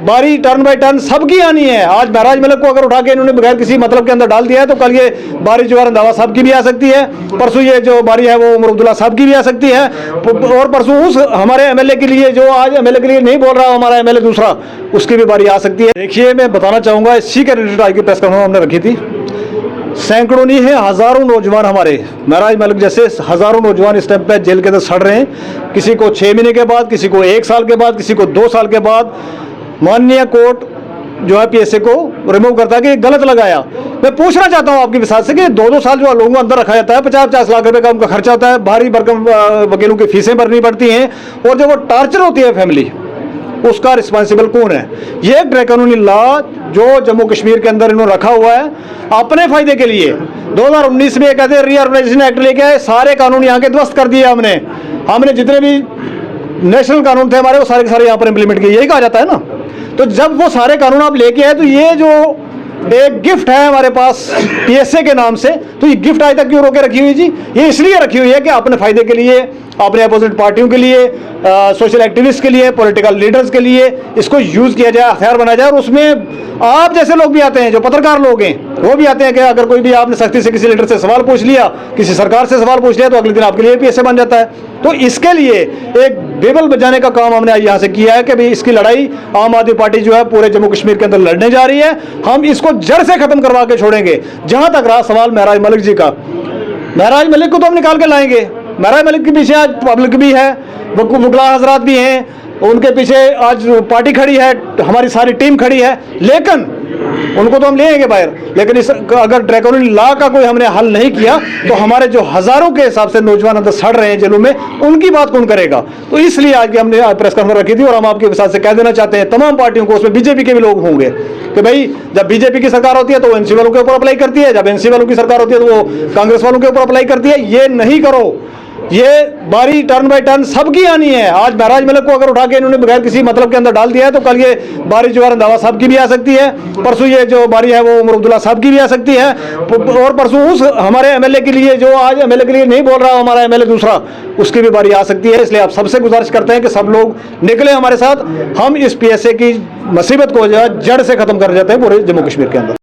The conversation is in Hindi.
बारी टर्न बाय टर्न सबकी आनी है। आज महराज मलिक को अगर उठा के इन्होंने बगैर किसी मतलब के अंदर डाल दिया है तो कल ये बारी जो है रंधावा साहब की भी आ सकती है, परसों ये जो बारी है वो उमर अब्दुल्ला साहब की भी आ सकती है, और परसों उस हमारे एमएलए के लिए जो आज एमएलए के लिए नहीं बोल रहा हमारा एमएलए दूसरा, उसकी भी बारी आ सकती है। देखिए, मैं बताना चाहूँगा, इसी के रिलेटेड आज की प्रेस कॉन्फ्रेंस हमने रखी थी। सैकड़ों नहीं है, हज़ारों नौजवान हमारे महराज मलिक जैसे हज़ारों नौजवान इस टाइम पे जेल के अंदर सड़ रहे हैं। किसी को 6 महीने के बाद, किसी को 1 साल के बाद, किसी को 2 साल के बाद। माननीय कोर्ट जो है पीएसए को रिमूव करता है कि गलत लगाया। मैं पूछना चाहता हूं आपके विसार से कि 2-2 साल जो लोगों को अंदर रखा जाता है, 50-50 लाख रुपए का उनका खर्चा होता है, भारी भरकम वकीलों की फीसें भरनी पड़ती हैं, और जब वो टॉर्चर होती है फैमिली, उसका रिस्पॉन्सिबल कौन है? ये एक गैरकानूनी लॉ जो जम्मू कश्मीर के अंदर इन्होंने रखा हुआ है अपने फायदे के लिए। 2019 में एक ऐसे रीऑर्गेनाइजेशन एक्ट लेके आए, सारे कानून यहाँ के ध्वस्त कर दिए हमने जितने भी नेशनल कानून थे हमारे वो सारे के सारे यहाँ पर इंप्लीमेंट किए। यही कहा जाता है ना। तो जब वो सारे कानून आप लेके आए तो ये जो एक गिफ्ट है हमारे पास पीएसए के नाम से, तो ये गिफ्ट आज तक क्यों रोके रखी हुई जी? ये इसलिए रखी हुई है कि अपने फायदे के लिए, अपने अपोजिट पार्टियों के लिए, सोशल एक्टिविस्ट के लिए, पॉलिटिकल लीडर्स के लिए इसको यूज किया जाए, हथियार बनाया जाए। और उसमें आप जैसे लोग भी आते हैं, जो पत्रकार लोग हैं वो भी आते हैं कि अगर कोई भी आपने सख्ती से किसी लीडर से सवाल पूछ लिया, किसी सरकार से सवाल पूछ लिया, तो अगले दिन आपके लिए पीएसए बन जाता है। तो इसके लिए एक बेबल बजाने का काम हमने यहाँ से किया है कि भाई इसकी लड़ाई आम आदमी पार्टी जो है पूरे जम्मू कश्मीर के अंदर लड़ने जा रही है। हम इसको जड़ से खत्म करवा के छोड़ेंगे। जहां तक रहा सवाल महराज मलिक जी का, महराज मलिक को तो हम निकाल के लाएंगे। महराज मलिक के पीछे आज पब्लिक भी है, वकला हजरात भी हैं, उनके पीछे आज पार्टी खड़ी है, हमारी सारी टीम खड़ी है, लेकिन उनको तो हम ले आएंगे बाहर। लेकिन इस अगर ड्रैकोनिक लॉ का कोई हमने हल नहीं किया तो हमारे जो हजारों के हिसाब से नौजवान अंदर सड़ रहे हैं जेलों में, उनकी बात कौन करेगा? तो इसलिए आज की हमने प्रेस कॉन्फ्रेंस रखी थी। और हम आपके विसार से कह देना चाहते हैं तमाम पार्टियों को, उसमें बीजेपी के भी लोग होंगे, कि भाई जब बीजेपी की सरकार होती है तो एनसी वालों के ऊपर अप्लाई करती है, जब एनसी वालों की सरकार होती है तो वो कांग्रेस वालों के ऊपर अप्लाई करती है। ये नहीं करो। ये बारी टर्न बाय टर्न सबकी आनी है। आज महराज मलिक को अगर उठा के इन्होंने बगैर किसी मतलब के अंदर डाल दिया है तो कल ये बारी जो है रंधावा साहब की भी आ सकती है, परसों ये जो बारी है वो उमर अब्दुल्ला साहब की भी आ सकती है, और परसों उस हमारे एमएलए के लिए जो आज एमएलए के लिए नहीं बोल रहा हमारा एमएलए दूसरा, उसकी भी बारी आ सकती है। इसलिए आप सबसे गुजारिश करते हैं कि सब लोग निकले हमारे साथ। हम इस पीएसए की मुसीबत को जो है जड़ से खत्म कर जाते हैं पूरे जम्मू कश्मीर के अंदर।